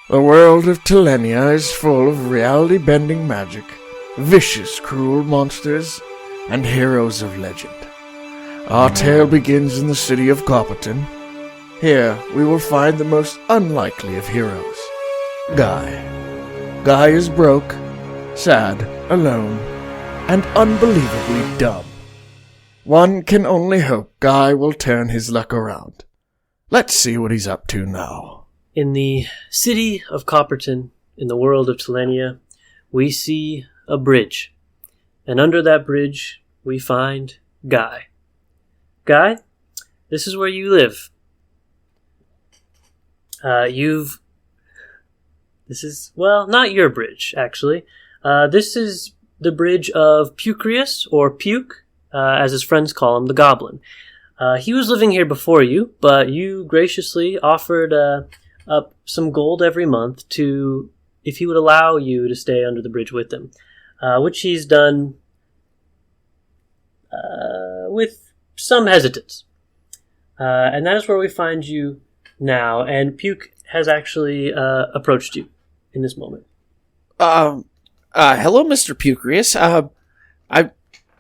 The world of Telenia is full of reality-bending magic, vicious, cruel monsters, and heroes of legend. Our tale begins in the city of Copperton. Here, we will find the most unlikely of heroes, Guy. Guy is broke, sad, alone, and unbelievably dumb. One can only hope Guy will turn his luck around. Let's see what he's up to now. In the city of Copperton, in the world of Telenia, we see a bridge. And under that bridge, we find Guy. Guy, this is where you live. This is, well, not your bridge, actually. This is the bridge of Pucrius, or Puke, as his friends call him, the Goblin. He was living here before you, but you graciously offered up some gold every month if he would allow you to stay under the bridge with him, which he's done with some hesitance. And that is where we find you now, and Puke has actually approached you in this moment. Hello, Mr. Pucrius.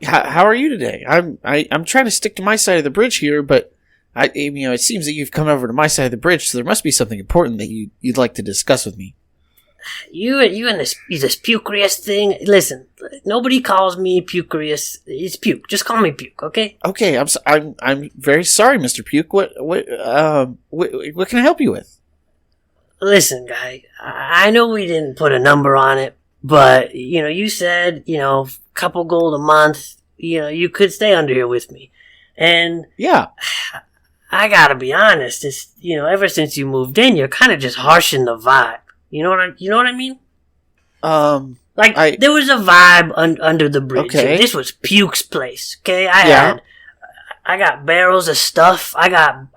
How are you today? I'm trying to stick to my side of the bridge here, but it seems that you've come over to my side of the bridge, so there must be something important that you'd like to discuss with me. You and this Pucrius thing. Listen, nobody calls me Pucrius. It's Puke. Just call me Puke, okay? Okay, I'm very sorry, Mr. Puke. What can I help you with? Listen, Guy. I know we didn't put a number on it, but you said couple gold a month, you could stay under here with me. And yeah, I gotta be honest, it's, ever since you moved in, you're kind of just harshing the vibe. You know what I mean? There was a vibe under the bridge. Okay. This was Puke's place, okay? I got barrels of stuff. I got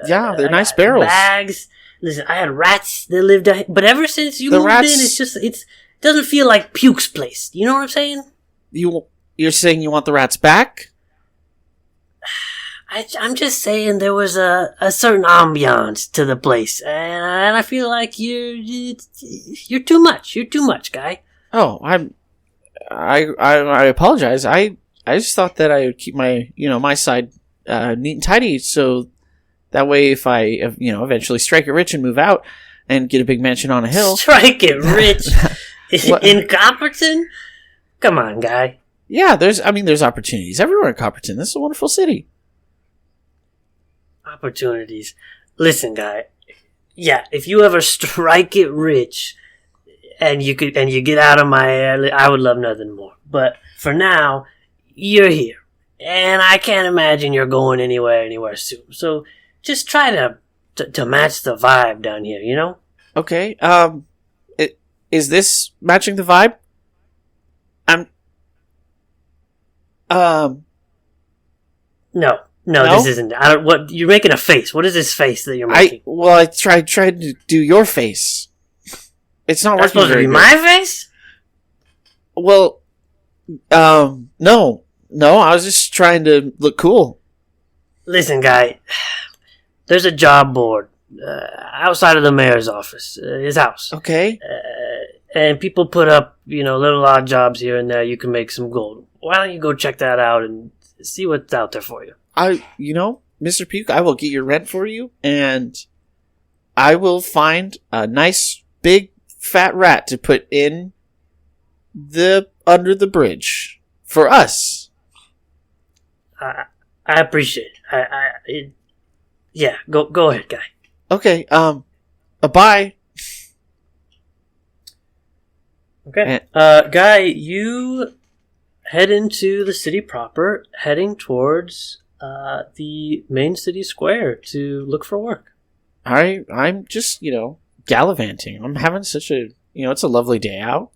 they're nice barrels. Bags. Listen, I had rats that lived out here. But ever since you moved in, it doesn't feel like Puke's place. You know what I'm saying? You're saying you want the rats back? I'm just saying there was a certain ambiance to the place, and I feel like you're too much. You're too much, Guy. Oh, I apologize. I just thought that I would keep my my side neat and tidy, so that way if I eventually strike it rich and move out and get a big mansion on a hill. Strike it rich in Copperton? Come on, Guy. Yeah, there's opportunities everywhere in Copperton. This is a wonderful city. Opportunities. Listen, Guy. Yeah, if you ever strike it rich and you get out of my area, I would love nothing more. But for now, you're here. And I can't imagine you're going anywhere soon. So just try to match the vibe down here, Okay. Is this matching the vibe? No, this isn't. What you're making a face? What is this face that you're making? I tried to do your face. It's not That's working. Supposed to be my face? Well, no. I was just trying to look cool. Listen, Guy. There's a job board outside of the mayor's office, his house. Okay. And people put up, little odd jobs here and there. You can make some gold. Why don't you go check that out and see what's out there for you? Mr. Puke, I will get your rent for you, and I will find a nice, big, fat rat to put in under the bridge for us. I appreciate it. Yeah, go ahead, Guy. Okay, bye. Okay. Guy, you head into the city proper, heading towards the main city square to look for work. I'm just, gallivanting. I'm having such a, it's a lovely day out.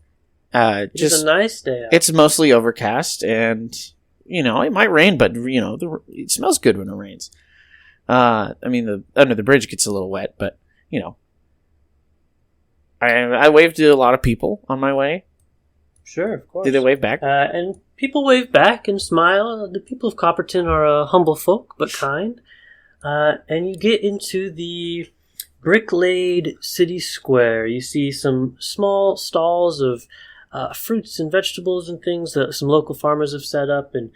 It's a nice day out. It's mostly overcast, and, it might rain, but, it smells good when it rains. Under the bridge gets a little wet, but, I waved to a lot of people on my way. Sure, of course. Did they wave back? And people wave back and smile. The people of Copperton are humble folk, but kind. And you get into the brick-laid city square. You see some small stalls of fruits and vegetables and things that some local farmers have set up, and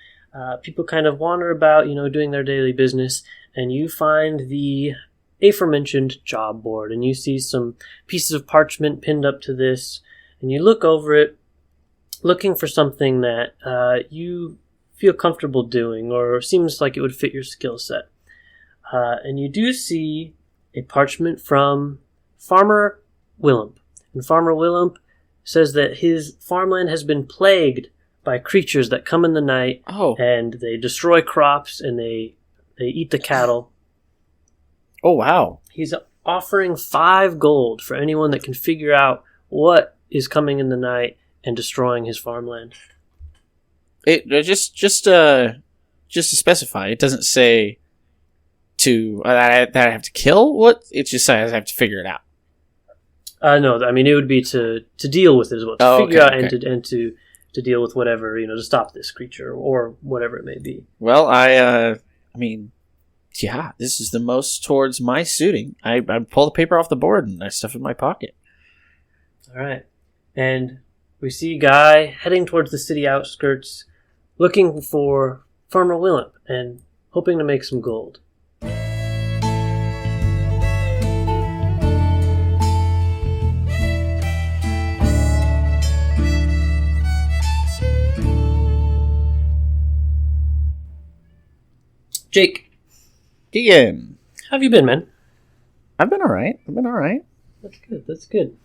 people kind of wander about, doing their daily business. And you find the aforementioned job board, and you see some pieces of parchment pinned up to this, and you look over it, looking for something that you feel comfortable doing or seems like it would fit your skill set. And you do see a parchment from Farmer Willump. And Farmer Willump says that his farmland has been plagued by creatures that come in the night, and they destroy crops, and they eat the cattle. Oh, wow. He's offering 5 gold for anyone that can figure out what is coming in the night and destroying his farmland. It just to specify, it doesn't say that I have to kill. What? It just says I have to figure it out. No, I mean it would be to deal with it as well, to figure out and to deal with whatever, to stop this creature or whatever it may be. Well, I mean, yeah, this is the most towards my suiting. I pull the paper off the board and I stuff it in my pocket. All right, and we see Guy heading towards the city outskirts, looking for Farmer Willump and hoping to make some gold. Jake. Keegan. How have you been, man? I've been all right. That's good.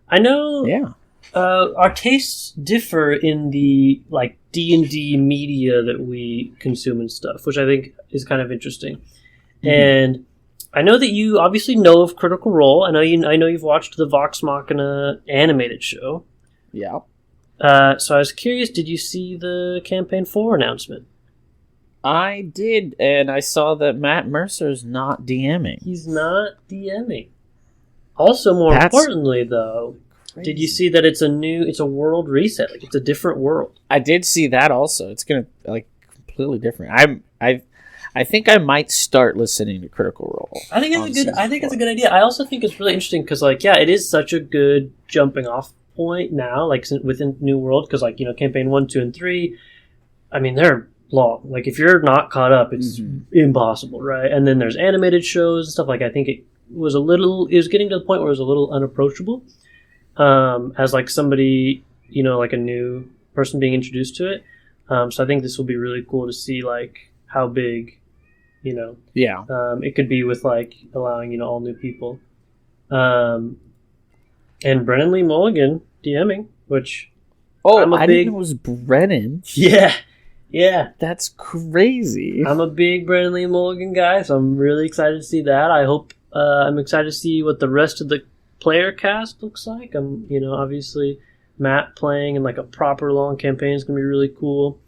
I know our tastes differ in the D&D media that we consume and stuff, which I think is kind of interesting. Mm-hmm. And I know that you obviously know of Critical Role. I know you've watched the Vox Machina animated show. Yeah. So I was curious, did you see the Campaign 4 announcement? I did, and I saw that Matt Mercer's not DMing. He's not DMing. Also, more importantly, though, crazy. Did you see that it's a world reset? Like, it's a different world. I did see that also. It's gonna completely different. I think I might start listening to Critical Role. I think it's a good idea. I also think it's really interesting because, it is such a good jumping off point now, within New World, because Campaign 1, 2, and 3. I mean, they're long. If you're not caught up, it's impossible, right? And then there's animated shows and stuff. I think it was getting to the point where it was a little unapproachable, as somebody, a new person being introduced to it. So I think this will be really cool to see how big, it could be with allowing, all new people. And Brennan Lee Mulligan DMing, which I didn't know it was Brennan. Yeah, that's crazy. I'm a big Brennan Lee Mulligan guy, so I'm really excited to see that. I hope I'm excited to see what the rest of the player cast looks like. Obviously Matt playing in a proper long campaign is going to be really cool.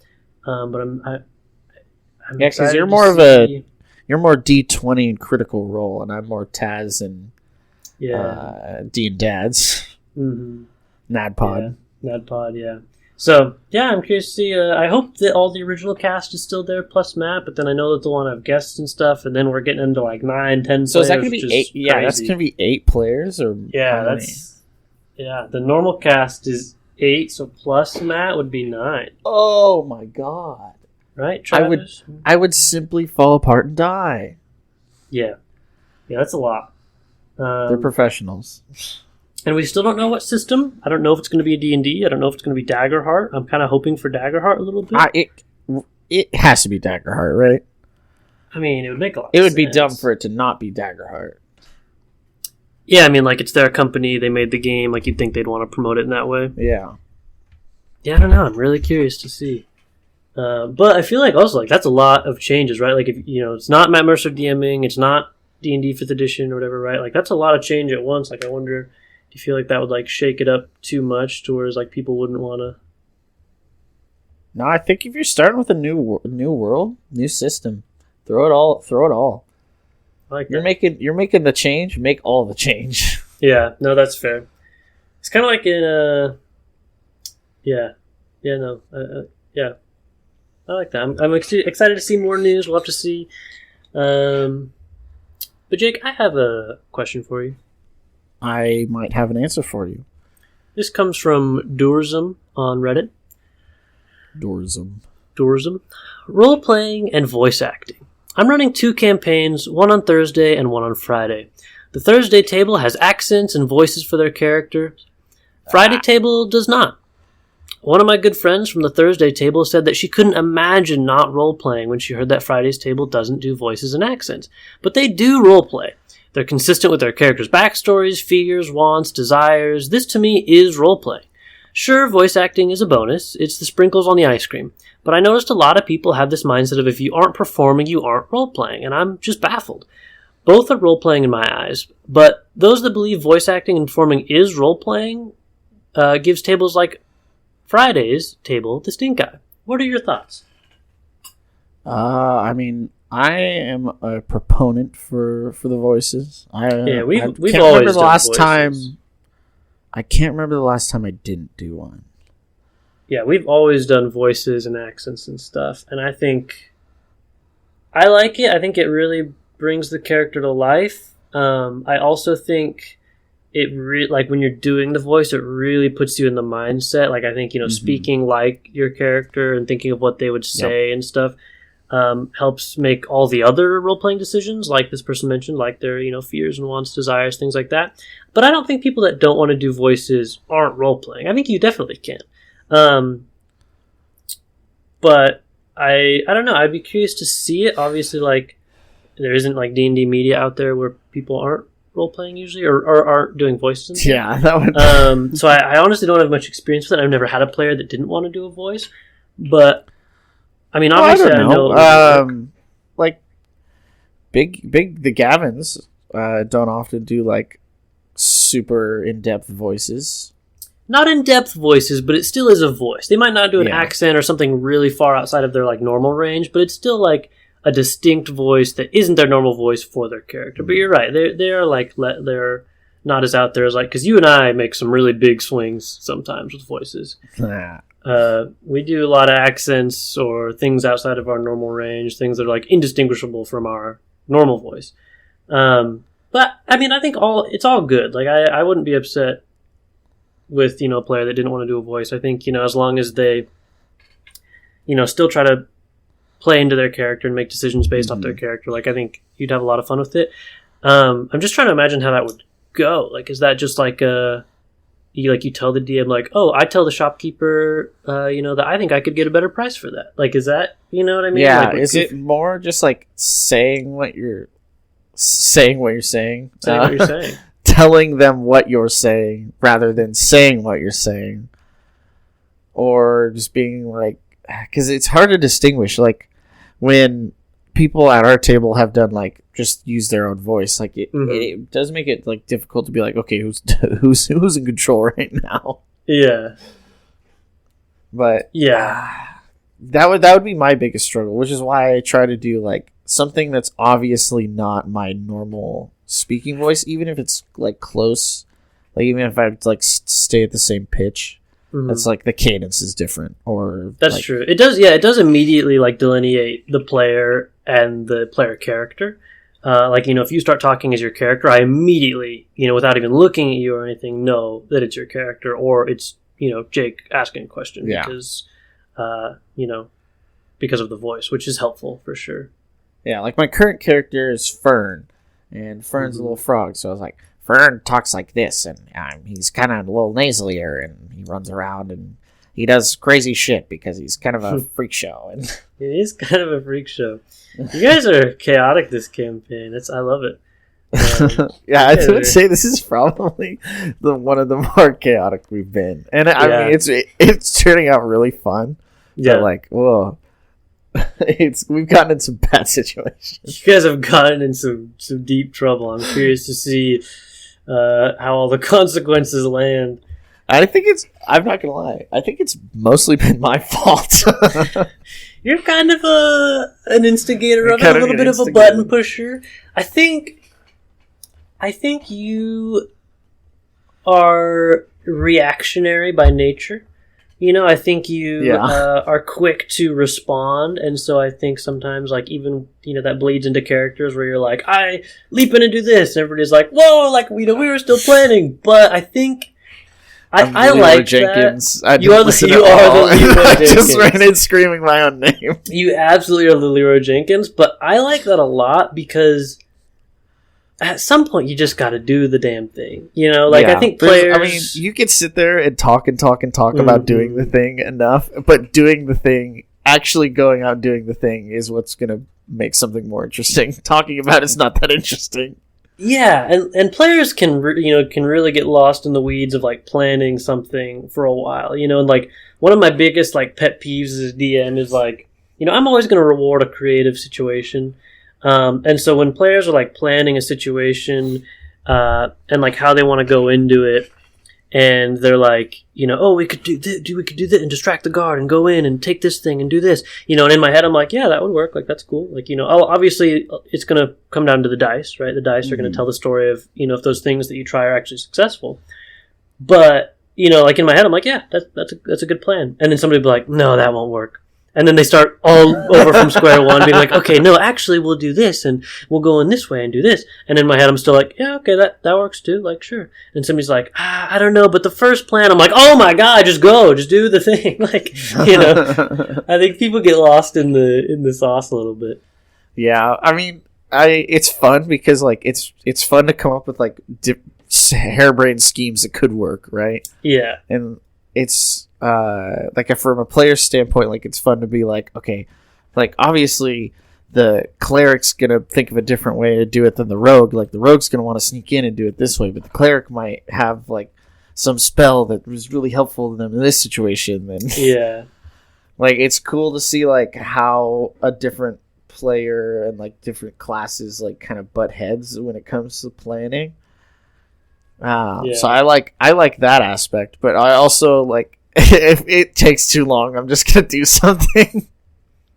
But I'm because you're more you're more D20 in Critical Role, and I'm more Taz and D and Dads. Mm-hmm. NADPOD. Yeah, NADPOD, yeah. So, I'm curious to see. I hope that all the original cast is still there, plus Matt, but then I know that they'll want to have guests and stuff, and then we're getting into 9, 10 players. So is that going to be 8? Yeah, that's going to be 8 players? Or the normal cast is 8, so plus Matt would be 9. Oh my god. Right, Travis? I would simply fall apart and die. Yeah. Yeah, that's a lot. They're professionals. And we still don't know what system. I don't know if it's going to be a D&D. I don't know if it's going to be Daggerheart. I'm kind of hoping for Daggerheart a little bit. It has to be Daggerheart, right? I mean, it would make a lot of sense. It would be dumb for it to not be Daggerheart. Yeah, I mean, it's their company. They made the game. You'd think they'd want to promote it in that way. Yeah. Yeah, I don't know. I'm really curious to see. But I feel also that's a lot of changes, right? If it's not Matt Mercer DMing, it's not D&D 5th edition or whatever, right? That's a lot of change at once. I wonder, do you feel that would shake it up too much to where people wouldn't want to? No, I think if you're starting with a new world, new system, throw it all. I like that. You're making the change. Make all the change. Yeah, no, that's fair. It's kind of in yeah, I like that. I'm excited to see more news. We'll have to see. But Jake, I have a question for you. I might have an answer for you. This comes from Doorsum on Reddit. Doorsum. Role-playing and voice acting. I'm running 2 campaigns, one on Thursday and one on Friday. The Thursday table has accents and voices for their characters. Friday table does not. One of my good friends from the Thursday table said that she couldn't imagine not role-playing when she heard that Friday's table doesn't do voices and accents. But they do role-play. They're consistent with their characters' backstories, fears, wants, desires. This, to me, is role-playing. Sure, voice acting is a bonus. It's the sprinkles on the ice cream. But I noticed a lot of people have this mindset of if you aren't performing, you aren't role-playing. And I'm just baffled. Both are role-playing in my eyes. But those that believe voice acting and performing is role-playing gives tables like Friday's table the stink eye. What are your thoughts? I mean, I am a proponent for the voices. We've can't always remember the done last voices. time. I can't remember the last time I didn't do one. Yeah, we've always done voices and accents and stuff, and I think I like it. I think it really brings the character to life. I also think it like when you're doing the voice, it really puts you in the mindset. Like I think speaking like your character and thinking of what they would say and stuff helps make all the other role playing decisions, like this person mentioned, like their fears and wants, desires, things like that. But I don't think people that don't want to do voices aren't role playing. I think you definitely can. But I don't know. I'd be curious to see it. Obviously, like there isn't like D&D media out there where people aren't role playing usually or aren't doing voices. And yeah, that would. So I honestly don't have much experience with it. I've never had a player that didn't want to do a voice, but I mean, obviously, I know. Like big the Gavins don't often do like super in-depth voices. Not in-depth voices, but it still is a voice. They might not do an accent or something really far outside of their like normal range, but it's still like a distinct voice that isn't their normal voice for their character. But you're right; they're like they're not as out there as like because you and I make some really big swings sometimes with voices. We do a lot of accents or things outside of our normal range, things that are like indistinguishable from our normal voice. But I mean, I think it's all good. Like I wouldn't be upset with a player that didn't want to do a voice. I think as long as they still try to play into their character and make decisions based off their character, like I think you'd have a lot of fun with it. I'm just trying to imagine how that would go. Like, is that just like you tell the DM like, oh, I tell the shopkeeper, that I think I could get a better price for that. Like, is that what I mean? Yeah. Like, is it more just like saying what you're saying? Saying what you're saying. Telling them what you're saying rather than saying what you're saying, or just being like, because it's hard to distinguish. Like when people at our table have done like just use their own voice, like it does make it like difficult to be like, okay, who's in control right now? Yeah. But that would be my biggest struggle, which is why I try to do like something that's obviously not my normal speaking voice, even if it's like close, like even if I like stay at the same pitch. That's like the cadence is different, or that's like, true. It does. Yeah, it does immediately like delineate the player and the player character. Like if you start talking as your character, I immediately without even looking at you or anything know that it's your character or it's Jake asking a question because because of the voice, which is helpful for sure. Yeah, like my current character is Fern, and Fern's a little frog, so I was like, Fern talks like this, and he's kind of a little nasalier, and he runs around, and he does crazy shit because he's kind of a freak show. And it is kind of a freak show. You guys are chaotic this campaign. I love it. Yeah, I would say this is probably one of the more chaotic we've been, and I mean it's turning out really fun. Yeah, but like whoa. We've gotten in some bad situations. You guys have gotten in some deep trouble. I'm curious to see how all the consequences land. I'm not gonna lie, I think it's mostly been my fault. You're kind of an instigator of it, a little bit of a button pusher. I think you are reactionary by nature. I think you Yeah. are quick to respond, and so I think sometimes, like, even, that bleeds into characters where you're like, I leap in and do this, and everybody's like, whoa, like, we were still planning, but I think I like Jenkins. that. You are the Leroy I Jenkins. just ran in screaming my own name. You absolutely are the Leroy Jenkins, but I like that a lot because at some point you just got to do the damn thing. I think players. I mean, you can sit there and talk about doing the thing enough, but doing the thing, actually going out and doing the thing, is what's going to make something more interesting. Talking about it's not that interesting. Yeah, and players can really get lost in the weeds of like planning something for a while, and like one of my biggest like pet peeves as a DM is like, I'm always going to reward a creative situation, and so when players are like planning a situation and like how they want to go into it, and they're like, oh, we could do this and distract the guard and go in and take this thing and do this, and in my head I'm like, yeah, that would work, like that's cool, like, obviously it's going to come down to the dice, right? The dice are going to tell the story of, if those things that you try are actually successful. But, like in my head I'm like, yeah, that's a good plan. And then somebody will be like, no, that won't work. And then they start all over from square one, being like, okay, no, actually, we'll do this, and we'll go in this way and do this. And in my head, I'm still like, yeah, okay, that works too, like, sure. And somebody's like, I don't know, but the first plan, I'm like, oh my god, just go, just do the thing. Like, I think people get lost in the sauce a little bit. Yeah, I mean, it's fun because, like, it's fun to come up with, like, harebrained schemes that could work, right? Yeah. And it's like, from a player's standpoint, like, it's fun to be like, okay, like, obviously the cleric's gonna think of a different way to do it than the rogue. Like, the rogue's gonna want to sneak in and do it this way, but the cleric might have like some spell that was really helpful to them in this situation. And yeah, like, it's cool to see like how a different player and like different classes like kind of butt heads when it comes to planning. So I like that aspect, but I also like, if it takes too long, I'm just gonna do something.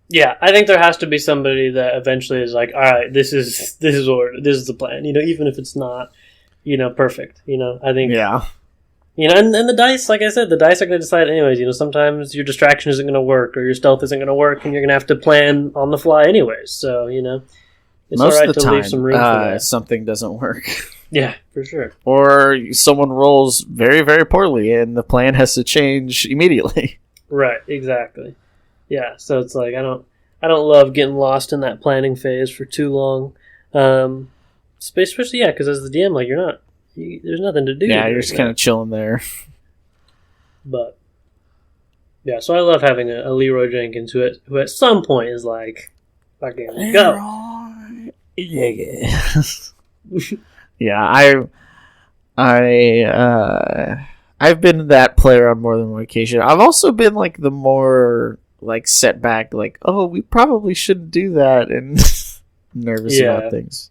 Yeah, I think there has to be somebody that eventually is like, all right, this is the plan. Even if it's not, perfect. I think. Yeah. And the dice, like I said, the dice are going to decide anyways. Sometimes your distraction isn't going to work, or your stealth isn't going to work, and you're going to have to plan on the fly anyways. So it's Most all right of the to time, leave some room for that. something doesn't work. Yeah, for sure. Or someone rolls very, very poorly, and the plan has to change immediately. Right, exactly. Yeah, so it's like I don't love getting lost in that planning phase for too long. Especially because as the DM, like there's nothing to do. Yeah, you're just kind of chilling there. But yeah, so I love having a Leroy Jenkins who at some point is like, fucking go. Yeah. Yeah, I've been that player on more than one occasion. I've also been like the more like setback, like, oh, we probably shouldn't do that, and nervous about things.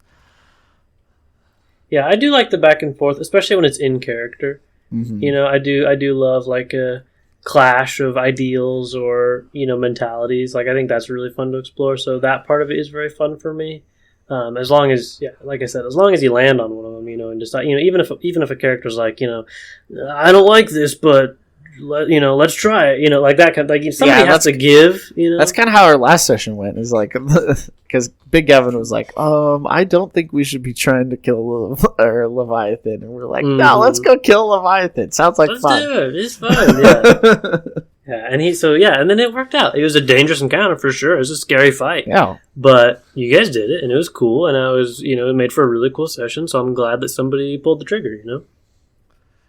Yeah, I do like the back and forth, especially when it's in character. Mm-hmm. I do love like a clash of ideals or mentalities. Like, I think that's really fun to explore. So that part of it is very fun for me. As long as, like I said, as long as you land on one of them, and decide, even if a character's like, I don't like this, but let's try it, like that kind of, like, somebody has to give, That's kind of how our last session went, is like, because Big Gavin was like, I don't think we should be trying to kill Leviathan, and we're like, no, let's go kill Leviathan. Sounds like fun. Let's do it. It's fun, yeah. Yeah, and then it worked out. It was a dangerous encounter for sure. It was a scary fight. Yeah. But you guys did it, and it was cool, and it made for a really cool session, so I'm glad that somebody pulled the trigger,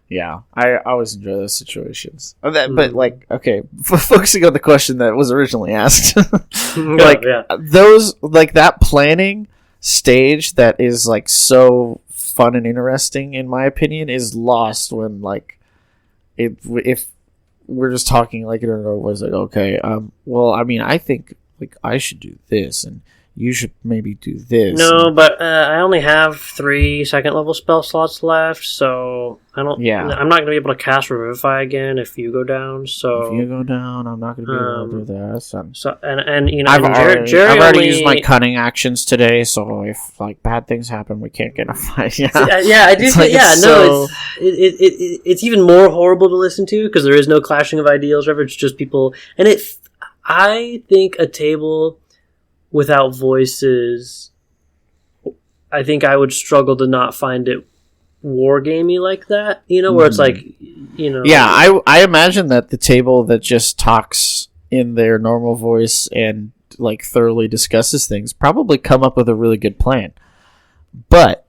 Yeah, I always enjoy those situations. But, like, okay, focusing on the question that was originally asked. Those, like, that planning stage that is, like, so fun and interesting, in my opinion, is lost when, like, if we're just talking, like, it was like, okay, well, I mean, I think, like, I should do this, and you should maybe do this. No, but I only have 3 second-level spell slots left, so I don't. Yeah. I'm not going to be able to cast Revivify again if you go down. So If you go down, I'm not going to be able to do that. So and you know, I've Jerry already only used my cunning actions today, so if like bad things happen, we can't get in a fight. Yeah, I do. It's like, yeah, it's no, so- it's even more horrible to listen to because there is no clashing of ideals. Ever, it's just people, and I think a table without voices, I think I would struggle to not find it wargamey like that. You know, where it's like, you know, Yeah, I imagine that the table that just talks in their normal voice and like thoroughly discusses things probably come up with a really good plan. But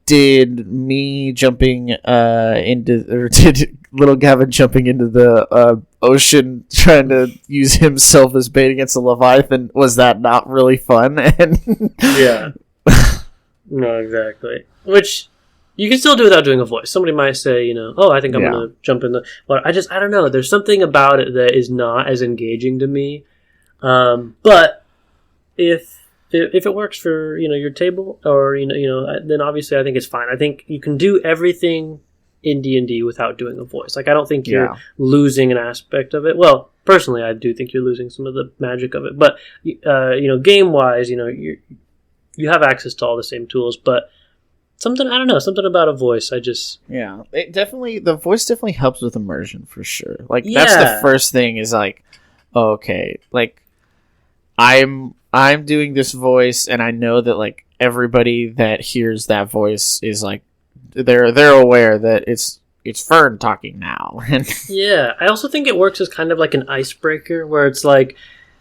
did me jumping did little Gavin jumping into the ocean trying to use himself as bait against a Leviathan, was that not really fun? And yeah, no, exactly. Which you can still do without doing a voice. Somebody might say, you know, oh, I think I'm going to jump in the water. I don't know. There's something about it that is not as engaging to me. But if it works for, you know, your table or, you know, then obviously I think it's fine. I think you can do everything in D&D without doing a voice. Like, I don't think you're losing an aspect of it. Well, personally, I do think you're losing some of the magic of it. But, you know, game-wise, you know, you have access to all the same tools, but something about a voice, the voice definitely helps with immersion for sure. Like, that's the first thing is like, okay, like I'm doing this voice and I know that like everybody that hears that voice is like they're aware that it's Fern talking now. Yeah, I also think it works as kind of like an icebreaker where it's like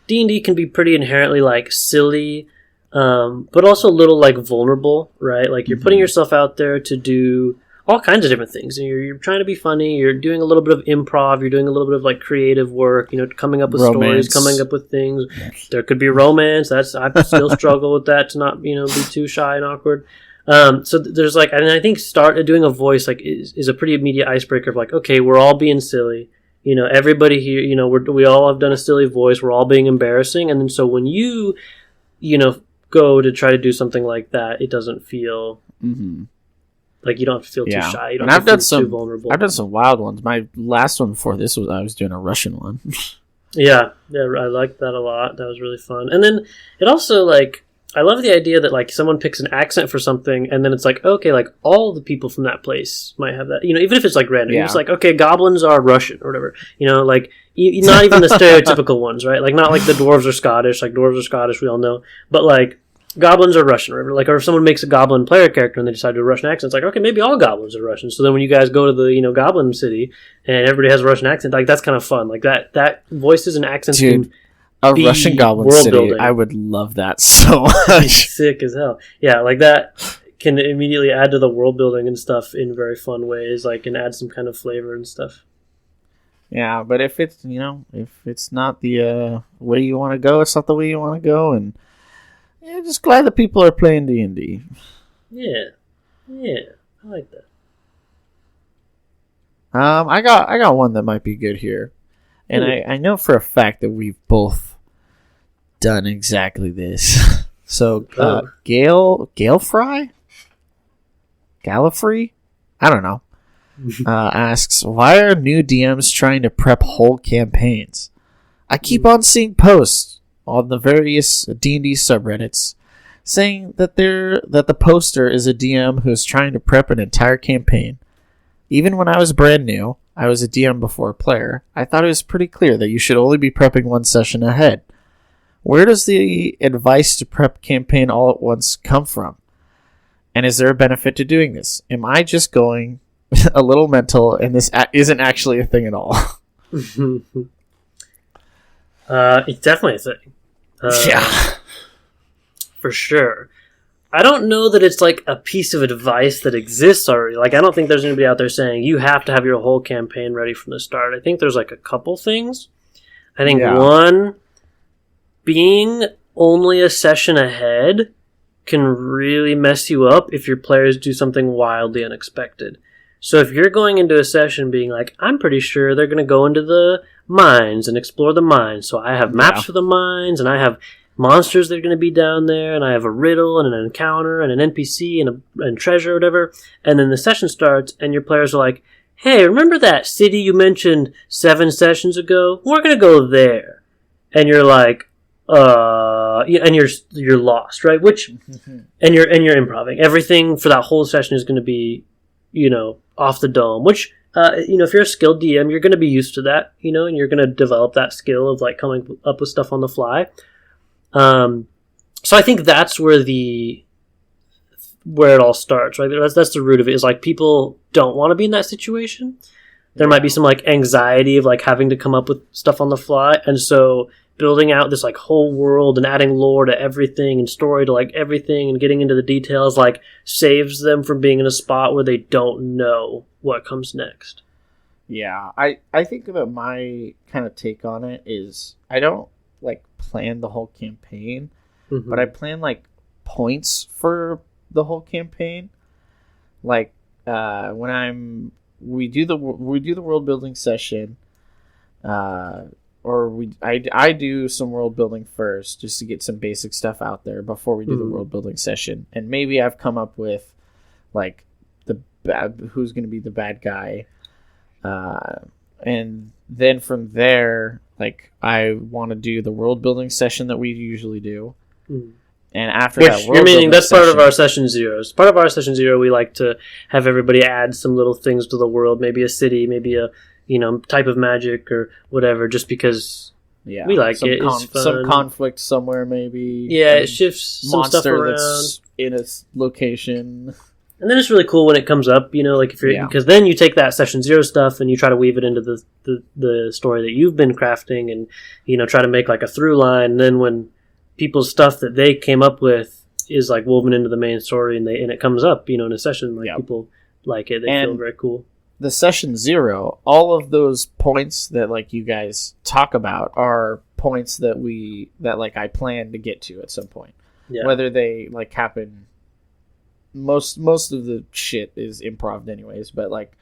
D&D can be pretty inherently like silly, but also a little like vulnerable, right? Like you're putting yourself out there to do all kinds of different things. And you're trying to be funny. You're doing a little bit of improv. You're doing a little bit of like creative work. You know, coming up with stories, coming up with things. There could be romance. I still struggle with that to not be too shy and awkward. So there's like, and I think doing a voice like is a pretty immediate icebreaker of like, okay, we're all being silly. You know, everybody here. You know, we all have done a silly voice. We're all being embarrassing. And then so when you go to try to do something like that, it doesn't feel. Like you don't have to feel too shy. You don't have to feel too vulnerable. I've done some wild ones. My last one before this I was doing a Russian one. yeah, I liked that a lot. That was really fun. And then it also like I love the idea that like someone picks an accent for something, and then it's like okay, like all the people from that place might have that. You know, even if it's like random, it's like okay, goblins are Russian or whatever. You know, like not even the stereotypical ones, right? Like not like the dwarves are Scottish. Like dwarves are Scottish, we all know, but like. Goblins are Russian, or like, or if someone makes a goblin player character and they decide to do a Russian accent, it's like, okay, maybe all goblins are Russian. So then when you guys go to the, Goblin City and everybody has a Russian accent, like, that's kind of fun. Like, that voices and accents Dude, a Russian Goblin City, building. I would love that so much. Sick as hell. Yeah, like, that can immediately add to the world building and stuff in very fun ways, like, and add some kind of flavor and stuff. Yeah, but if it's, if it's not the way you want to go, it's not the way you want to go, and yeah, just glad that people are playing D&D. Yeah, I like that. I got one that might be good here, and I know for a fact that we've both done exactly this. So, Gallifrey, I don't know, asks, why are new DMs trying to prep whole campaigns? I keep on seeing posts on the various D&D subreddits saying that the poster is a DM who is trying to prep an entire campaign. Even when I was brand new, I was a DM before a player, I thought it was pretty clear that you should only be prepping one session ahead. Where does the advice to prep campaign all at once come from? And is there a benefit to doing this? Am I just going a little mental and this isn't actually a thing at all? It's definitely a thing. Yeah. For sure. I don't know that it's like a piece of advice that exists already. Like, I don't think there's anybody out there saying you have to have your whole campaign ready from the start. I think there's like a couple things. I think one, being only a session ahead can really mess you up if your players do something wildly unexpected. So if you're going into a session being like, I'm pretty sure they're going to go into the mines and explore the mines. So I have maps for the mines and I have monsters that are going to be down there, and I have a riddle and an encounter and an NPC and treasure or whatever. And then the session starts, and your players are like, "Hey, remember that city you mentioned 7 sessions ago? We're going to go there." And you're like, and you're lost, right? Which, and you're improvising. Everything for that whole session is going to be, off the dome. Which, if you're a skilled DM, you're going to be used to that, and you're going to develop that skill of like coming up with stuff on the fly. So I think that's where it all starts, right? That's the root of it. Is like people don't want to be in that situation. There might be some like anxiety of like having to come up with stuff on the fly, and so building out this like whole world and adding lore to everything and story to like everything and getting into the details like saves them from being in a spot where they don't know what comes next. Yeah, I think that my kind of take on it is I don't like plan the whole campaign, but I plan like points for the whole campaign. Like when we do the world building session, I do some world building first just to get some basic stuff out there before we do the world building session, and maybe I've come up with like who's going to be the bad guy, and then from there, like I want to do the world building session that we usually do, and after that, you're meaning that's part of our session 0. As part of our session 0, we like to have everybody add some little things to the world, maybe a city, maybe a type of magic or whatever, just because we like it. It's fun. Some conflict somewhere, maybe. Yeah, it shifts some stuff around. That's in a location. And then it's really cool when it comes up, like if you're because then you take that session 0 stuff and you try to weave it into the story that you've been crafting, and try to make like a through line. And then when people's stuff that they came up with is like woven into the main story, and it comes up, in a session, like people like it, they feel very cool. The session 0, all of those points that like you guys talk about are points that like I plan to get to at some point. Yeah. Whether they like happen, most of the shit is improv anyways, but like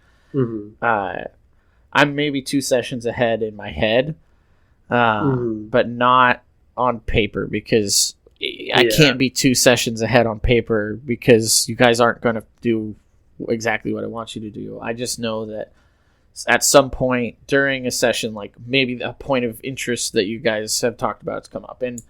I'm maybe 2 sessions ahead in my head, but not on paper, because I can't be 2 sessions ahead on paper because you guys aren't going to do exactly what I want you to do. I just know that at some point during a session, like maybe a point of interest that you guys have talked about has come up, and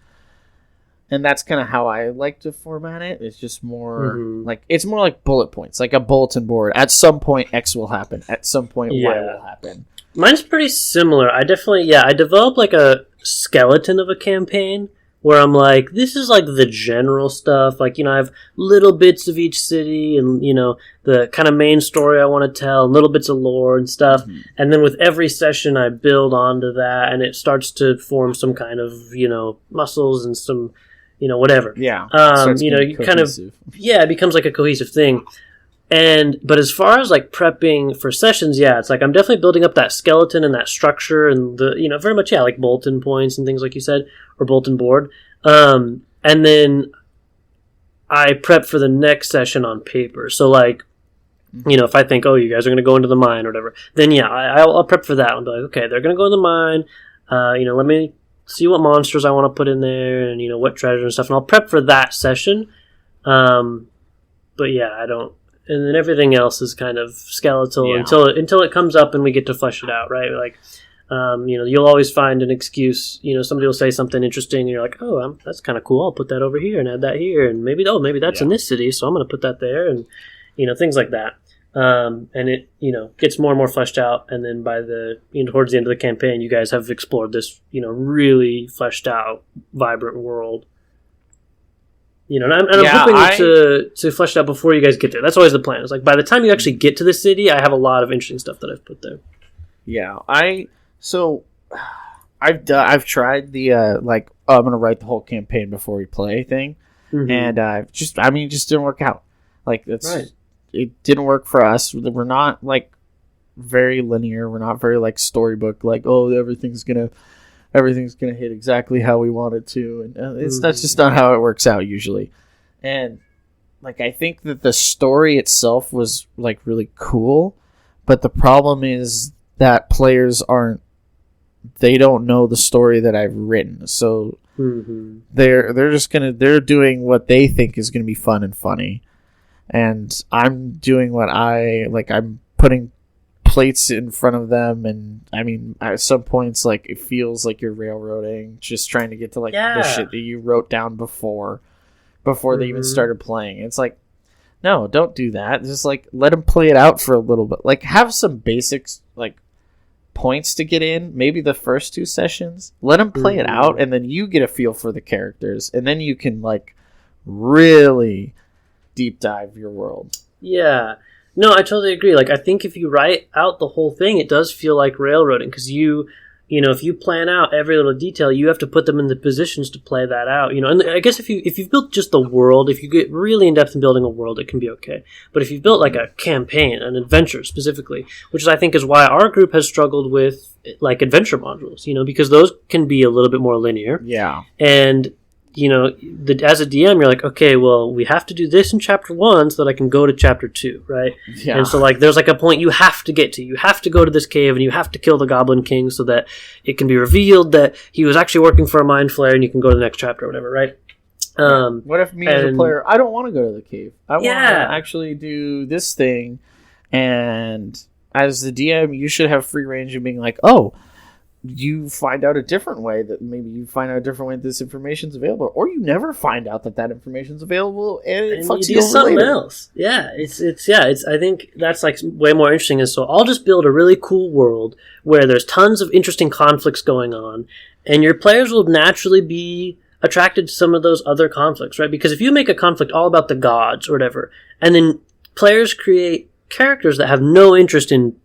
that's kind of how I like to format it. It's just more like it's more like bullet points, like a bulletin board. At some point X will happen, at some point Y will happen. Mine's pretty similar. I developed like a skeleton of a campaign where I'm like, this is like the general stuff. Like, I have little bits of each city and, the kind of main story I want to tell, and little bits of lore and stuff. And then with every session, I build onto that, and it starts to form some kind of, muscles and some, whatever. Yeah. You kind of, it becomes like a cohesive thing. But as far as like prepping for sessions, it's like I'm definitely building up that skeleton and that structure and the, very much, like bulletin points and things like you said, or bulletin board. And then I prep for the next session on paper. So like, if I think, you guys are going to go into the mine or whatever, then I'll prep for that. I'll be like, okay, they're going to go in the mine. Let me see what monsters I want to put in there and, what treasure and stuff. And I'll prep for that session. But I don't. And then everything else is kind of skeletal until it comes up and we get to flesh it out, right? Like, you'll always find an excuse. Somebody will say something interesting, and you're like, "Oh, that's kind of cool. I'll put that over here and add that here, and maybe that's in this city, so I'm going to put that there," and things like that. And it gets more and more fleshed out, and then by the towards the end of the campaign, you guys have explored this really fleshed out, vibrant world. And I'm hoping to flesh it out before you guys get there. That's always the plan. It's like by the time you actually get to the city, I have a lot of interesting stuff that I've put there. Yeah, I've tried the I'm gonna write the whole campaign before we play thing, and it just didn't work out. Like it didn't work for us. We're not like very linear. We're not very like storybook. Like everything's gonna hit exactly how we want it to, and that's just not how it works out usually. And like I think that the story itself was like really cool, but the problem is that players don't know the story that I've written. So Mm-hmm. They're doing what they think is gonna be fun and funny, and I'm doing what I like. I'm putting plates in front of them, and I mean, at some points, like it feels like you're railroading, just trying to get to like the shit that you wrote down before they even started playing. It's like, no, don't do that. Just like let them play it out for a little bit. Like have some basics, like points to get in. Maybe the first 2 sessions, let them play it out, and then you get a feel for the characters, and then you can like really deep dive your world. Yeah. No, I totally agree. Like, I think if you write out the whole thing, it does feel like railroading, because you know, if you plan out every little detail, you have to put them in the positions to play that out. You know, and I guess if you've built just the world, if you get really in depth in building a world, it can be okay. But if you've built like a campaign, an adventure specifically, which I think is why our group has struggled with like adventure modules, you know, because those can be a little bit more linear. Yeah. And you know, as a DM, you're like, okay, well, we have to do this in chapter 1 so that I can go to chapter 2, right? Yeah. And so, like, there's like a point you have to get to. You have to go to this cave and you have to kill the Goblin King so that it can be revealed that he was actually working for a mind flayer, and you can go to the next chapter or whatever, right? What if me as a player, I don't want to go to the cave. I want to actually do this thing, and as the DM, you should have free range of being like, oh, you find out a different way that this information's available, or you never find out that information's available, and it fucks you over something later. else. Yeah, it's. I think that's like way more interesting. Is so I'll just build a really cool world where there's tons of interesting conflicts going on, and your players will naturally be attracted to some of those other conflicts, right? Because if you make a conflict all about the gods or whatever, and then players create characters that have no interest in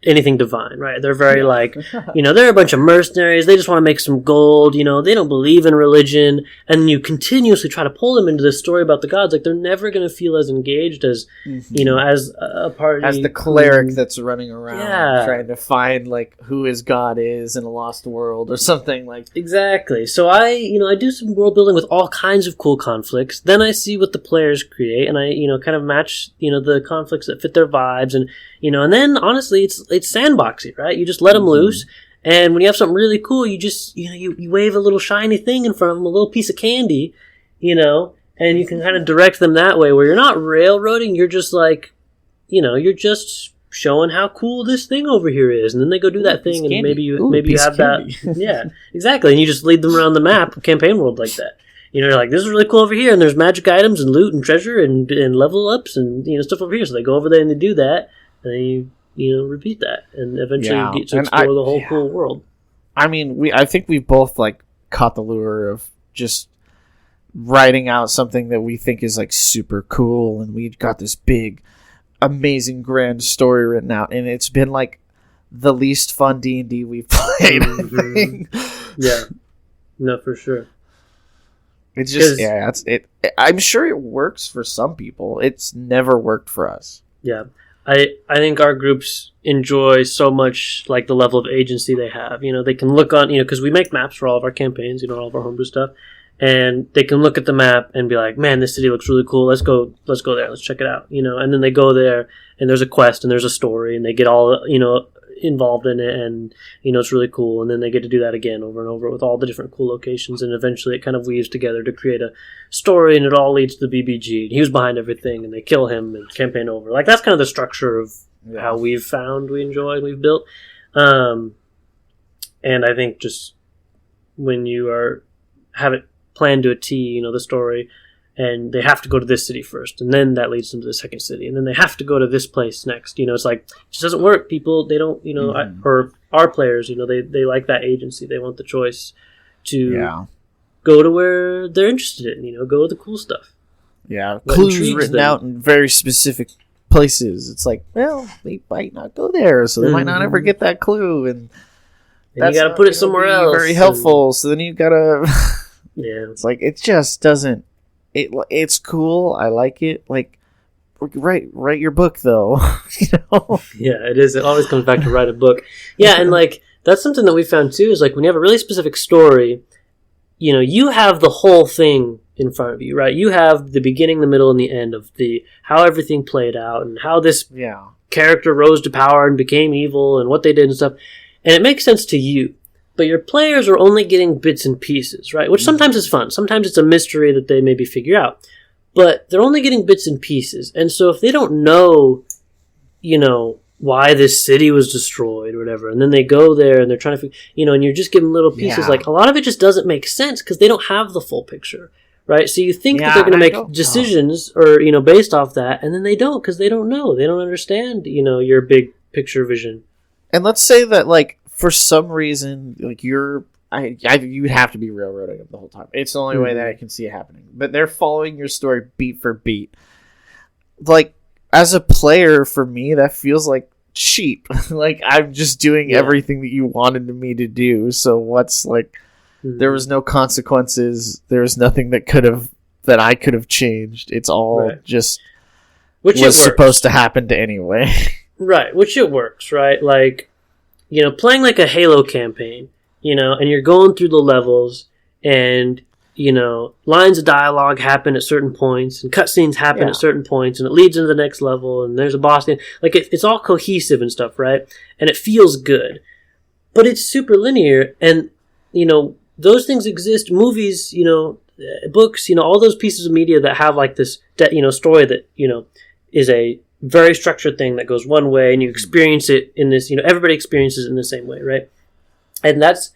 anything divine, right? They're very like, you know, they're a bunch of mercenaries. They just want to make some gold. You know, they don't believe in religion. And you continuously try to pull them into this story about the gods. Like, they're never going to feel as engaged as, you know, as a party. As the cleric that's running around trying to find, like, who his god is in a lost world or something like. Exactly. So I do some world building with all kinds of cool conflicts. Then I see what the players create, and I, you know, kind of match, you know, the conflicts that fit their vibes, and, you know, and then honestly, it's sandboxy, right? You just let them loose, and when you have something really cool, you just, you know, you wave a little shiny thing in front of them, a little piece of candy, you know, and you can kind of direct them that way, where you're not railroading, you're just like, you know, you're just showing how cool this thing over here is, and then they go do that thing, and maybe you have that, yeah, exactly, and you just lead them around the map, campaign world like that. You know, you're like, this is really cool over here, and there's magic items and loot and treasure and level ups and, you know, stuff over here. So they go over there and they do that, and then you know, repeat that, and eventually you get to explore the whole cool world. I mean, I think we've both like caught the lure of just writing out something that we think is like super cool, and we've got this big, amazing, grand story written out, and it's been like the least fun D&D we've played. Yeah, no, for sure. It's just I'm sure it works for some people. It's never worked for us. Yeah. I think our groups enjoy so much, like, the level of agency they have. You know, they can look on, you know, because we make maps for all of our campaigns, you know, all of our homebrew stuff, and they can look at the map and be like, man, this city looks really cool. Let's go there. Let's check it out, you know. And then they go there, and there's a quest, and there's a story, and they get all, you know, involved in it, and, you know, it's really cool. And then they get to do that again over and over with all the different cool locations, and eventually it kind of weaves together to create a story, and it all leads to the BBG. He was behind everything, and they kill him, and campaign over. Like, that's kind of the structure of how we've found we enjoy and we've built. And I think just when you have it planned to a T, you know, the story, and they have to go to this city first, and then that leads them to the second city, and then they have to go to this place next. You know, it's like, it just doesn't work. People, they don't, you know, or our players, you know, they like that agency. They want the choice to go to where they're interested in, you know, go with the cool stuff. Yeah, clues written out in very specific places. It's like, well, they might not go there, so they might not ever get that clue, and you got to put it somewhere else. Very helpful. So then you got to. Yeah, it's like, it just doesn't. It's cool. I like it. Like, write your book, though. You know? Yeah, it is. It always comes back to write a book. Yeah, and like, that's something that we found too, is like, when you have a really specific story, you know, you have the whole thing in front of you, right? You have the beginning, the middle, and the end of how everything played out, and how this character rose to power and became evil, and what they did and stuff. And it makes sense to you. but your players are only getting bits and pieces, right? Which sometimes is fun. Sometimes it's a mystery that they maybe figure out. But they're only getting bits and pieces. And so if they don't know, why this city was destroyed or whatever, and then they go there and they're trying to, and you're just giving little pieces, like a lot of it just doesn't make sense because they don't have the full picture, right? So you think that they're going to make decisions or, based off that, and then they don't because they don't know. They don't understand, your big picture vision. And let's say that, like, for some reason, like, you'd have to be railroading them the whole time. It's the only way that I can see it happening. But they're following your story beat for beat. Like, as a player, for me, that feels like cheap. Like, I'm just doing everything that you wanted me to do. So what's, like, there was no consequences. There was nothing that I could have changed. It's all just was supposed to happen to anyway. Right, which it works, right? Like, playing like a Halo campaign, and you're going through the levels, and, lines of dialogue happen at certain points, and cutscenes happen at certain points, and it leads into the next level, and there's a boss. Like, it's all cohesive and stuff, right? And it feels good. But it's super linear, and, those things exist. Movies, books, all those pieces of media that have, like, this, story that, is a very structured thing that goes one way, and you experience it in this, everybody experiences it in the same way, right? And that's,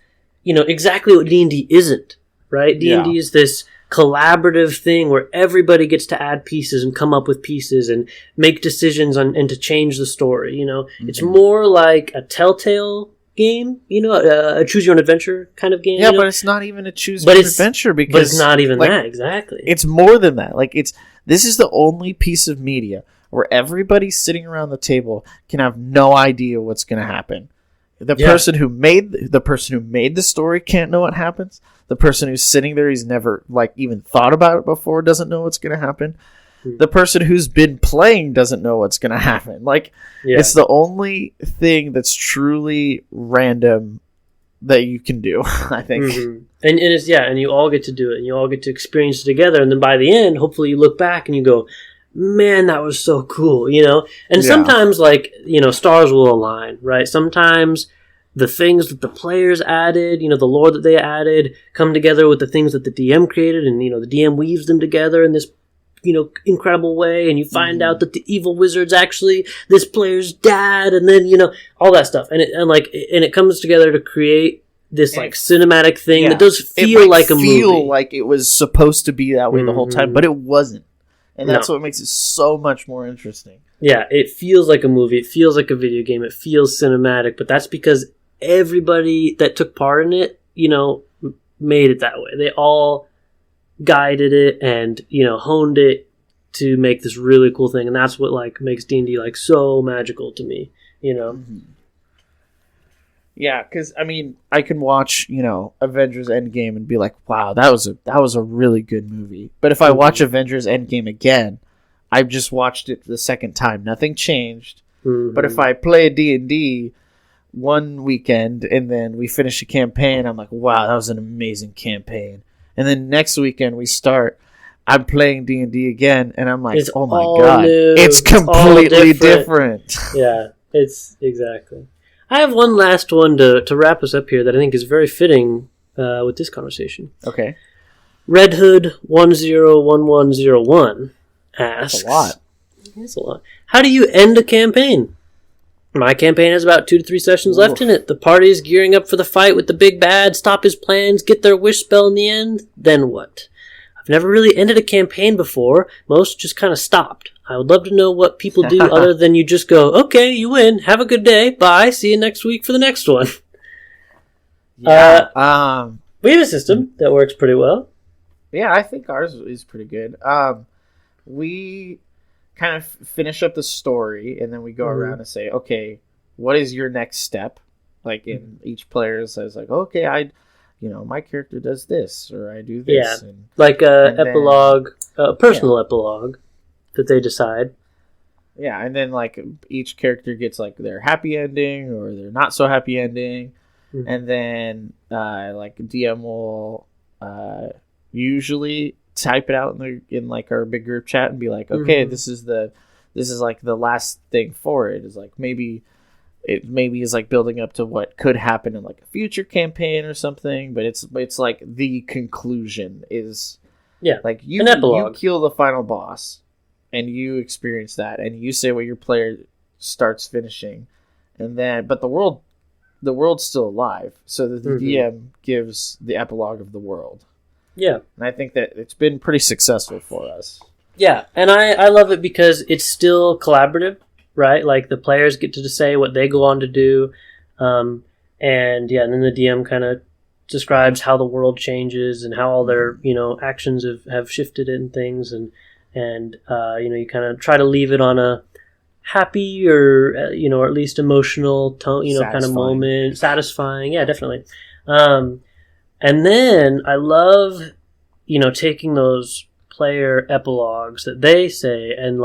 exactly what D&D isn't, right? D&D is this collaborative thing where everybody gets to add pieces and come up with pieces and make decisions and to change the story, It's more like a Telltale game, a choose your own adventure kind of game. Yeah, but it's not even a choose your own adventure because... But it's not even that, exactly. It's more than that. Like, this is the only piece of media where everybody sitting around the table can have no idea what's going to happen. The person who made the story can't know what happens. The person who's sitting there, he's never even thought about it before, doesn't know what's going to happen. The person who's been playing doesn't know what's going to happen. It's the only thing that's truly random that you can do, I think. Mm-hmm. And it's and you all get to do it, and you all get to experience it together, and then by the end, hopefully you look back and you go, man, that was so cool, And sometimes, stars will align, right? Sometimes the things that the players added, the lore that they added, come together with the things that the DM created, and, the DM weaves them together in this, incredible way, and you find out that the evil wizard's actually this player's dad, and then, all that stuff. And it comes together to create this, cinematic thing that does feel like a movie. It feel like it was supposed to be that way the whole time, but it wasn't. And that's what makes it so much more interesting. Yeah, it feels like a movie. It feels like a video game. It feels cinematic. But that's because everybody that took part in it, made it that way. They all guided it and, honed it to make this really cool thing. And that's what, makes D&D, so magical to me, Mm-hmm. Yeah, because, I can watch, Avengers Endgame and be like, wow, that was a really good movie. But if I watch Avengers Endgame again, I've just watched it the second time. Nothing changed. Mm-hmm. But if I play D&D one weekend and then we finish a campaign, I'm like, wow, that was an amazing campaign. And then next weekend I'm playing D&D again, and I'm like, oh my god, it's completely different. Yeah, it's exactly. I have one last one to wrap us up here that I think is very fitting with this conversation. Okay. Red Hood 101101 asks... That's a lot. That's a lot. How do you end a campaign? My campaign has about 2 to 3 sessions left in it. The party is gearing up for the fight with the big bad, stop his plans, get their wish spell in the end. Then what? I've never really ended a campaign before. Most just kind of stopped. I would love to know what people do other than you just go, okay, you win, have a good day, bye, see you next week for the next one. Yeah. We have a system that works pretty well. Yeah, I think ours is pretty good. We kind of finish up the story, and then we go around and say, okay, what is your next step? In each player says, okay, my character does this, or I do this. Yeah, and epilogue, personal epilogue that they decide. Yeah, and then each character gets their happy ending or their not so happy ending, and then DM will usually type it out in our big group chat and be like, okay, this is the last thing for it. Is maybe it maybe is like building up to what could happen in like a future campaign or something, but it's like the conclusion is like an epilogue. You kill the final boss and you experience that and you say what your player starts finishing, and then but the world's still alive, so that the DM gives the epilogue of the world. Yeah. And I think that it's been pretty successful for us. Yeah, and I love it because it's still collaborative, right? Like, the players get to say what they go on to do, and then the DM kind of describes how the world changes and how all their, actions have shifted and things, and you kind of try to leave it on a happy or, or at least emotional tone, kind of moment, satisfying. Yeah, definitely. And then I love, taking those player epilogues that they say and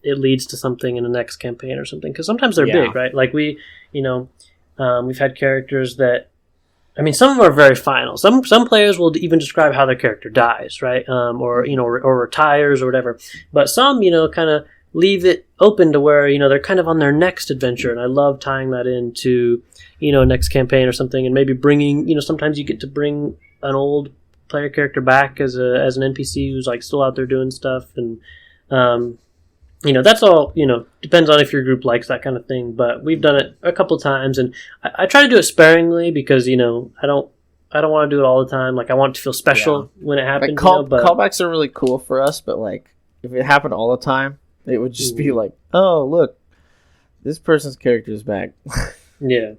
it leads to something in the next campaign or something, because sometimes they're big, right? Like we've had characters that, some of them are very final. Some players will even describe how their character dies, right? Or retires or whatever. But some, kind of leave it open to where, they're kind of on their next adventure. And I love tying that into, next campaign or something, and maybe bringing, sometimes you get to bring an old player character back as an NPC who's still out there doing stuff, and that's all depends on if your group likes that kind of thing. But we've done it a couple times, and I try to do it sparingly because I don't want to do it all the time. I want it to feel special when it happens. Callbacks are really cool for us, but if it happened all the time, it would just be oh, look, this person's character is back. Yeah,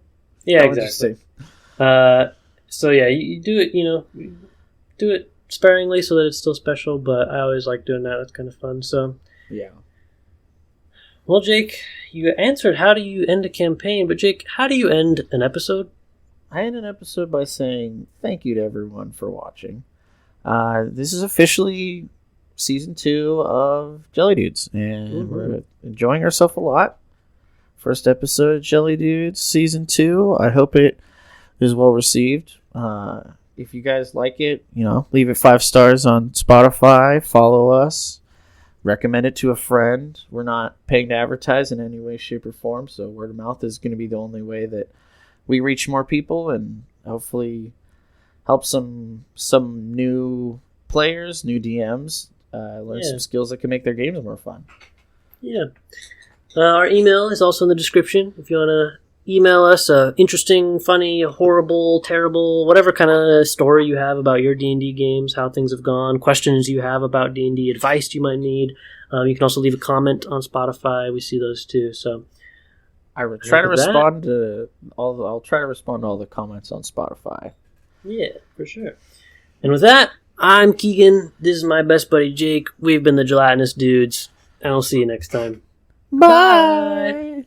exactly. So you do it, do it sparingly so that it's still special, but I always like doing that. It's kind of fun. So yeah. Well, Jake, you answered how do you end a campaign, but Jake, how do you end an episode? I end an episode by saying thank you to everyone for watching. This is officially season 2 of Jelly Dudes, and we're enjoying ourselves a lot. First episode of Jelly Dudes season 2. I hope it is well received. If you guys like it, leave it 5 stars on Spotify, follow us, recommend it to a friend. We're not paying to advertise in any way, shape, or form, so word of mouth is going to be the only way that we reach more people and hopefully help some new players, new DMs, learn some skills that can make their games more fun. Yeah. Our email is also in the description if you want to email us interesting, funny, horrible, terrible, whatever kind of story you have about your D&D games, how things have gone, questions you have about D&D, advice you might need. You can also leave a comment on Spotify. We see those too. So I will try to respond to all the comments on Spotify. Yeah, for sure. And with that, I'm Keegan. This is my best buddy Jake. We've been the Gelatinous Dudes, and I'll see you next time. Bye.